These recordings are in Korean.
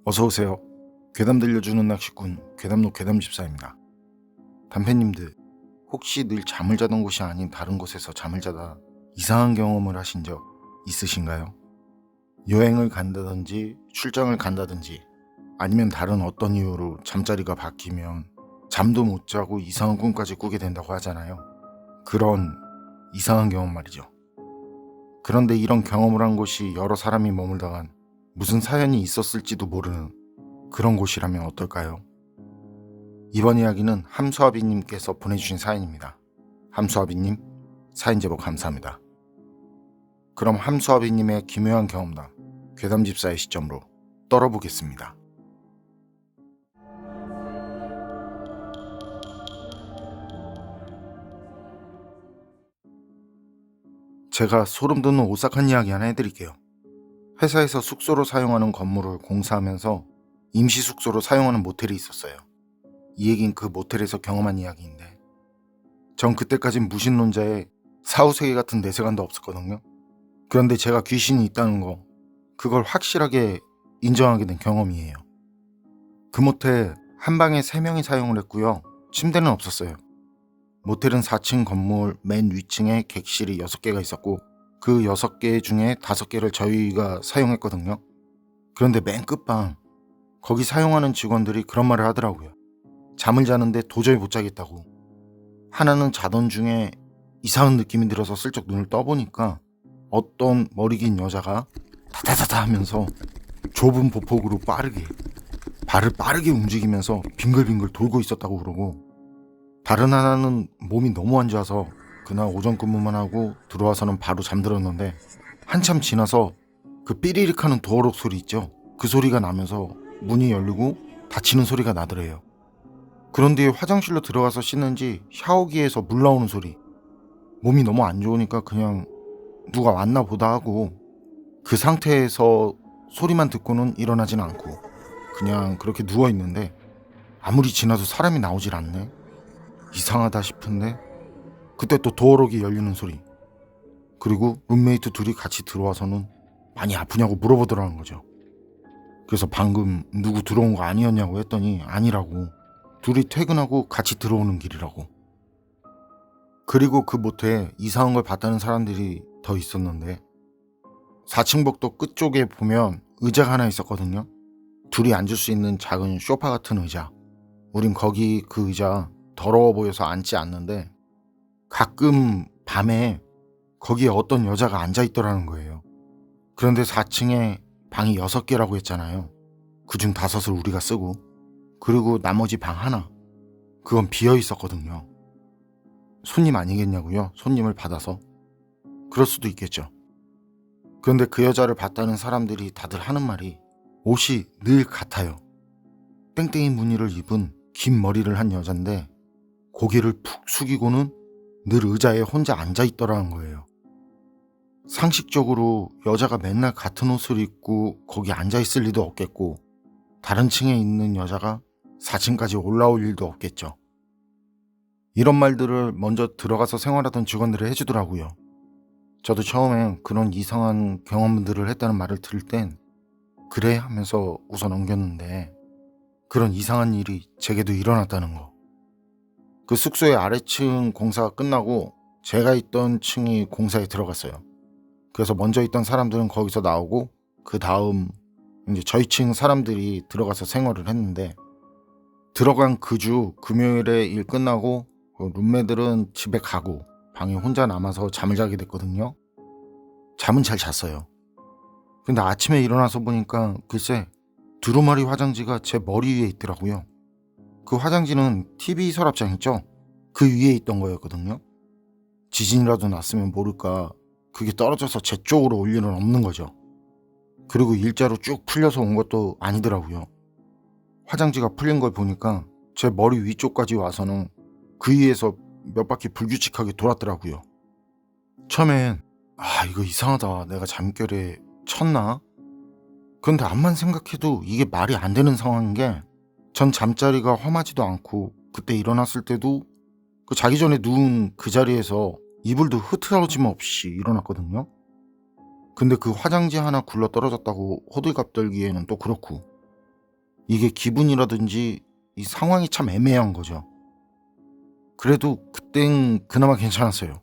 어서오세요. 괴담 들려주는 낚시꾼 괴담로 괴담집사입니다. 단팬님들, 혹시 늘 잠을 자던 곳이 아닌 다른 곳에서 잠을 자다 이상한 경험을 하신 적 있으신가요? 여행을 간다든지 출장을 간다든지 아니면 다른 어떤 이유로 잠자리가 바뀌면 잠도 못 자고 이상한 꿈까지 꾸게 된다고 하잖아요. 그런 이상한 경험 말이죠. 그런데 이런 경험을 한 곳이 여러 사람이 머물다간 무슨 사연이 있었을지도 모르는 그런 곳이라면 어떨까요? 이번 이야기는 함수아비님께서 보내주신 사연입니다. 함수아비님, 사연 제보 감사합니다. 그럼 함수아비님의 기묘한 경험담, 괴담집사의 시점으로 떨어보겠습니다. 제가 소름 돋는 오싹한 이야기 하나 해드릴게요. 회사에서 숙소로 사용하는 건물을 공사하면서 임시 숙소로 사용하는 모텔이 있었어요. 이 얘긴 그 모텔에서 경험한 이야기인데, 전 그때까진 무신론자에 사후세계 같은 내세관도 없었거든요. 그런데 제가 귀신이 있다는 거, 그걸 확실하게 인정하게 된 경험이에요. 그 모텔 한 방에 3명이 사용을 했고요. 침대는 없었어요. 모텔은 4층 건물 맨 위층에 객실이 6개가 있었고, 그 6개 중에 5개를 저희가 사용했거든요. 그런데 맨 끝방, 거기 사용하는 직원들이 그런 말을 하더라고요. 잠을 자는데 도저히 못 자겠다고. 하나는 자던 중에 이상한 느낌이 들어서 슬쩍 눈을 떠보니까 어떤 머리 긴 여자가 타타타타 하면서 좁은 보폭으로 발을 빠르게 움직이면서 빙글빙글 돌고 있었다고 그러고, 다른 하나는 몸이 너무 안 좋아서 그날 오전 근무만 하고 들어와서는 바로 잠들었는데, 한참 지나서 그 삐리릭 하는 도어록 소리 있죠? 그 소리가 나면서 문이 열리고 닫히는 소리가 나더래요. 그런 뒤에 화장실로 들어가서 씻는지 샤워기에서 물 나오는 소리. 몸이 너무 안 좋으니까 그냥 누가 왔나 보다 하고, 그 상태에서 소리만 듣고는 일어나진 않고 그냥 그렇게 누워있는데 아무리 지나도 사람이 나오질 않네. 이상하다 싶은데 그때 또 도어록이 열리는 소리. 그리고 룸메이트 둘이 같이 들어와서는 많이 아프냐고 물어보더라는 거죠. 그래서 방금 누구 들어온 거 아니었냐고 했더니 아니라고. 둘이 퇴근하고 같이 들어오는 길이라고. 그리고 그 모텔에 이상한 걸 봤다는 사람들이 더 있었는데, 4층 복도 끝쪽에 보면 의자가 하나 있었거든요. 둘이 앉을 수 있는 작은 소파 같은 의자. 우린 거기 그 의자 더러워 보여서 앉지 않는데, 가끔 밤에 거기에 어떤 여자가 앉아있더라는 거예요. 그런데 4층에 방이 6개라고 했잖아요. 그중 5을 우리가 쓰고, 그리고 나머지 방 하나, 그건 비어 있었거든요. 손님 아니겠냐고요? 손님을 받아서. 그럴 수도 있겠죠. 그런데 그 여자를 봤다는 사람들이 다들 하는 말이 옷이 늘 같아요. 땡땡이 무늬를 입은 긴 머리를 한 여잔데 고개를 푹 숙이고는 늘 의자에 혼자 앉아있더라는 거예요. 상식적으로 여자가 맨날 같은 옷을 입고 거기 앉아있을 리도 없겠고, 다른 층에 있는 여자가 4층까지 올라올 일도 없겠죠. 이런 말들을 먼저 들어가서 생활하던 직원들이 해주더라고요. 저도 처음엔 그런 이상한 경험들을 했다는 말을 들을 땐 그래 하면서 웃어 넘겼는데, 그런 이상한 일이 제게도 일어났다는 거. 그 숙소의 아래층 공사가 끝나고 제가 있던 층이 공사에 들어갔어요. 그래서 먼저 있던 사람들은 거기서 나오고, 그 다음 이제 저희 층 사람들이 들어가서 생활을 했는데, 들어간 그 주 금요일에 일 끝나고 룸메들은 집에 가고 방에 혼자 남아서 잠을 자게 됐거든요. 잠은 잘 잤어요. 근데 아침에 일어나서 보니까 글쎄 두루마리 화장지가 제 머리 위에 있더라고요. 그 화장지는 TV 서랍장 있죠? 그 위에 있던 거였거든요. 지진이라도 났으면 모를까 그게 떨어져서 제 쪽으로 올 일은 없는 거죠. 그리고 일자로 쭉 풀려서 온 것도 아니더라고요. 화장지가 풀린 걸 보니까 제 머리 위쪽까지 와서는 그 위에서 몇 바퀴 불규칙하게 돌았더라고요. 처음엔 이거 이상하다, 내가 잠결에 쳤나? 그런데 암만 생각해도 이게 말이 안 되는 상황인 게, 전 잠자리가 험하지도 않고 그때 일어났을 때도 그 자기 전에 누운 그 자리에서 이불도 흐트러짐 없이 일어났거든요. 근데 그 화장지 하나 굴러 떨어졌다고 호들갑 떨기에는 또 그렇고, 이게 기분이라든지 이 상황이 참 애매한 거죠. 그래도 그땐 그나마 괜찮았어요.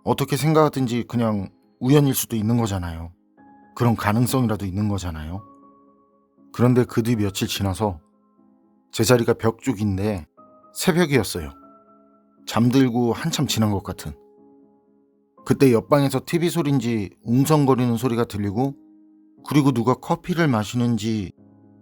어떻게 생각하든지 그냥 우연일 수도 있는 거잖아요. 그런 가능성이라도 있는 거잖아요. 그런데 그 뒤 며칠 지나서 제 자리가 벽 쪽인데 새벽이었어요. 잠들고 한참 지난 것 같은. 그때 옆방에서 TV 소리인지 웅성거리는 소리가 들리고, 그리고 누가 커피를 마시는지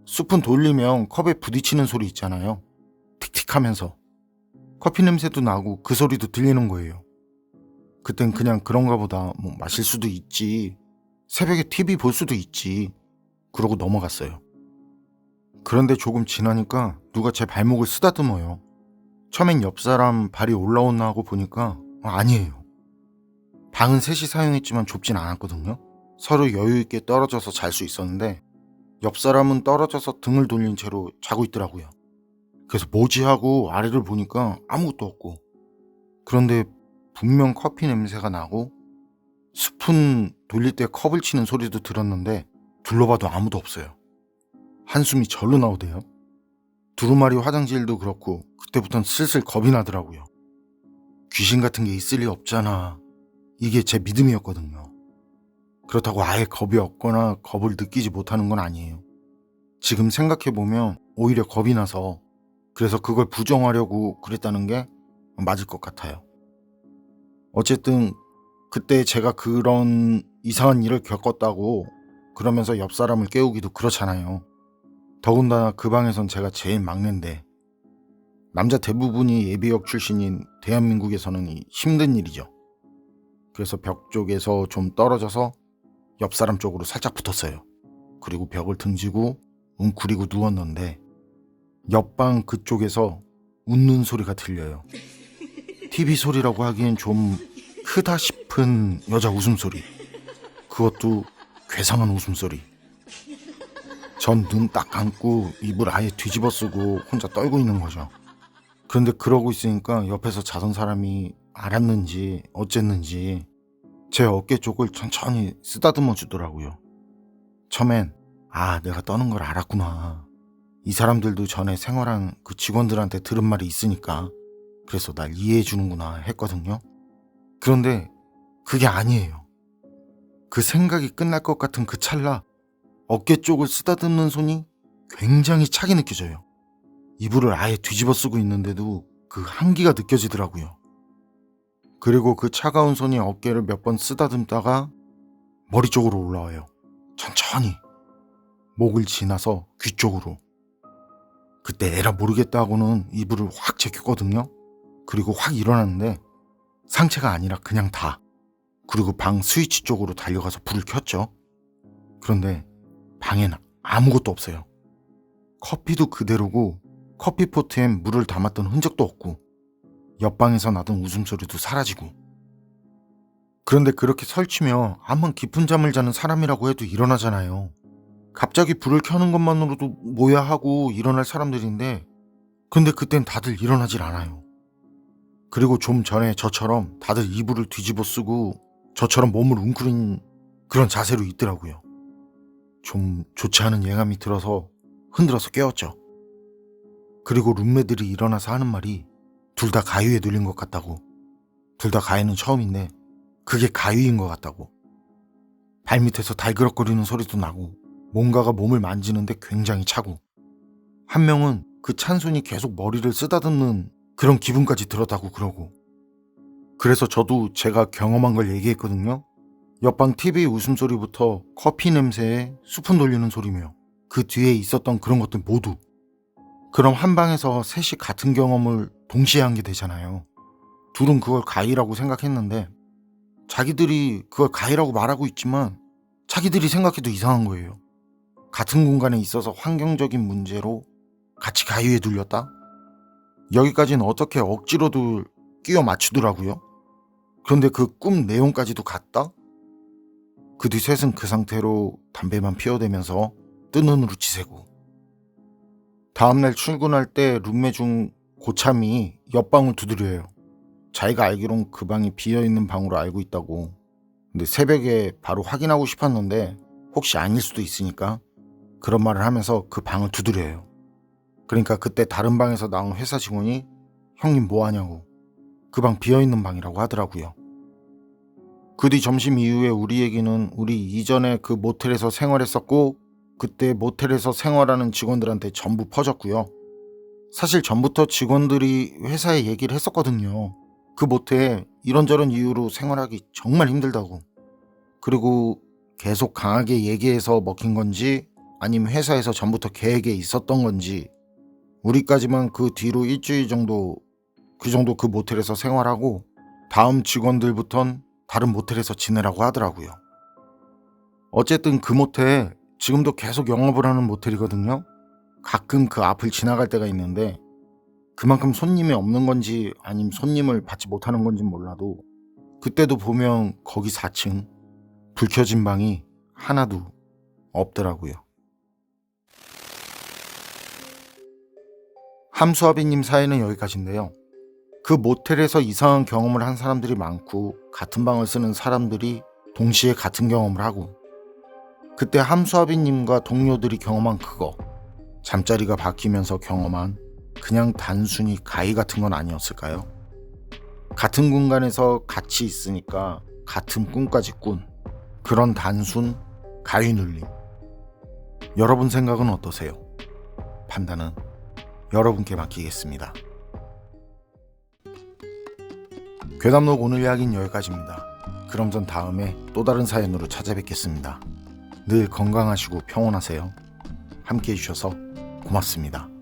스푼 돌리면 컵에 부딪히는 소리 있잖아요. 틱틱하면서. 커피 냄새도 나고 그 소리도 들리는 거예요. 그땐 그냥 그런가 보다, 뭐 마실 수도 있지, 새벽에 TV 볼 수도 있지, 그러고 넘어갔어요. 그런데 조금 지나니까 누가 제 발목을 쓰다듬어요. 처음엔 옆 사람 발이 올라오나 하고 보니까 아니에요. 방은 셋이 사용했지만 좁진 않았거든요. 서로 여유 있게 떨어져서 잘 수 있었는데 옆 사람은 떨어져서 등을 돌린 채로 자고 있더라고요. 그래서 뭐지 하고 아래를 보니까 아무것도 없고, 그런데 분명 커피 냄새가 나고 스푼 돌릴 때 컵을 치는 소리도 들었는데 둘러봐도 아무도 없어요. 한숨이 절로 나오대요. 두루마리 화장실도 그렇고 그때부터는 슬슬 겁이 나더라고요. 귀신 같은 게 있을 리 없잖아. 이게 제 믿음이었거든요. 그렇다고 아예 겁이 없거나 겁을 느끼지 못하는 건 아니에요. 지금 생각해보면 오히려 겁이 나서, 그래서 그걸 부정하려고 그랬다는 게 맞을 것 같아요. 어쨌든 그때 제가 그런 이상한 일을 겪었다고 그러면서 옆 사람을 깨우기도 그렇잖아요. 더군다나 그 방에선 제가 제일 막내인데, 남자 대부분이 예비역 출신인 대한민국에서는 힘든 일이죠. 그래서 벽 쪽에서 좀 떨어져서 옆 사람 쪽으로 살짝 붙었어요. 그리고 벽을 등지고 웅크리고 누웠는데 옆방 그쪽에서 웃는 소리가 들려요. TV 소리라고 하기엔 좀 크다 싶은 여자 웃음소리. 그것도 괴상한 웃음소리. 전 눈 딱 감고 입을 아예 뒤집어 쓰고 혼자 떨고 있는 거죠. 그런데 그러고 있으니까 옆에서 자던 사람이 알았는지 어쨌는지 제 어깨 쪽을 천천히 쓰다듬어 주더라고요. 처음엔 내가 떠는 걸 알았구나. 이 사람들도 전에 생활한 그 직원들한테 들은 말이 있으니까 그래서 날 이해해 주는구나 했거든요. 그런데 그게 아니에요. 그 생각이 끝날 것 같은 그 찰나 어깨 쪽을 쓰다듬는 손이 굉장히 차게 느껴져요. 이불을 아예 뒤집어 쓰고 있는데도 그 한기가 느껴지더라고요. 그리고 그 차가운 손이 어깨를 몇 번 쓰다듬다가 머리 쪽으로 올라와요. 천천히. 목을 지나서 귀 쪽으로. 그때 에라 모르겠다고는 이불을 확 제꼈거든요. 그리고 확 일어났는데 상체가 아니라 그냥 다. 그리고 방 스위치 쪽으로 달려가서 불을 켰죠. 그런데 방엔 아무것도 없어요. 커피도 그대로고 커피포트엔 물을 담았던 흔적도 없고 옆방에서 나던 웃음소리도 사라지고. 그런데 그렇게 설치며 암만 깊은 잠을 자는 사람이라고 해도 일어나잖아요. 갑자기 불을 켜는 것만으로도 뭐야 하고 일어날 사람들인데, 근데 그땐 다들 일어나질 않아요. 그리고 좀 전에 저처럼 다들 이불을 뒤집어 쓰고 저처럼 몸을 웅크린 그런 자세로 있더라고요. 좀 좋지 않은 예감이 들어서 흔들어서 깨웠죠. 그리고 룸메들이 일어나서 하는 말이 둘 다 가위에 눌린 것 같다고. 둘 다 가위는 처음인데 그게 가위인 것 같다고. 발밑에서 달그럭거리는 소리도 나고 뭔가가 몸을 만지는데 굉장히 차고, 한 명은 그 찬 손이 계속 머리를 쓰다듬는 그런 기분까지 들었다고 그러고. 그래서 저도 제가 경험한 걸 얘기했거든요. 옆방 TV 웃음소리부터 커피 냄새에 수푼 돌리는 소리며 그 뒤에 있었던 그런 것들 모두. 그럼 한 방에서 셋이 같은 경험을 동시에 한 게 되잖아요. 둘은 그걸 가위라고 생각했는데 자기들이 그걸 가위라고 말하고 있지만 자기들이 생각해도 이상한 거예요. 같은 공간에 있어서 환경적인 문제로 같이 가위에 눌렸다? 여기까지는 어떻게 억지로도 끼워 맞추더라고요. 그런데 그 꿈 내용까지도 같다? 그 뒤 셋은 그 상태로 담배만 피워대면서 뜬 눈으로 지새고. 다음날 출근할 때 룸메 중 고참이 옆방을 두드려요. 자기가 알기론 그 방이 비어있는 방으로 알고 있다고. 근데 새벽에 바로 확인하고 싶었는데 혹시 아닐 수도 있으니까 그런 말을 하면서 그 방을 두드려요. 그러니까 그때 다른 방에서 나온 회사 직원이 형님 뭐 하냐고, 그 방 비어있는 방이라고 하더라고요. 그 뒤 점심 이후에 우리 얘기는 우리 이전에 그 모텔에서 생활했었고 그때 모텔에서 생활하는 직원들한테 전부 퍼졌고요. 사실 전부터 직원들이 회사에 얘기를 했었거든요. 그 모텔에 이런저런 이유로 생활하기 정말 힘들다고. 그리고 계속 강하게 얘기해서 먹힌 건지 아니면 회사에서 전부터 계획에 있었던 건지 우리까지만 그 뒤로 일주일 정도 그 모텔에서 생활하고 다음 직원들부턴 다른 모텔에서 지내라고 하더라고요. 어쨌든 그 모텔 지금도 계속 영업을 하는 모텔이거든요. 가끔 그 앞을 지나갈 때가 있는데 그만큼 손님이 없는 건지 아니면 손님을 받지 못하는 건지 몰라도 그때도 보면 거기 4층 불 켜진 방이 하나도 없더라고요. 함수아비님 사연은 여기까지인데요. 그 모텔에서 이상한 경험을 한 사람들이 많고 같은 방을 쓰는 사람들이 동시에 같은 경험을 하고 그때 함수아비님과 동료들이 경험한 그거, 잠자리가 바뀌면서 경험한 그냥 단순히 가위 같은 건 아니었을까요? 같은 공간에서 같이 있으니까 같은 꿈까지 꾼 그런 단순 가위 눌림. 여러분 생각은 어떠세요? 판단은 여러분께 맡기겠습니다. 괴담록 오늘 이야기는 여기까지입니다. 그럼 전 다음에 또 다른 사연으로 찾아뵙겠습니다. 늘 건강하시고 평온하세요. 함께 해주셔서 고맙습니다.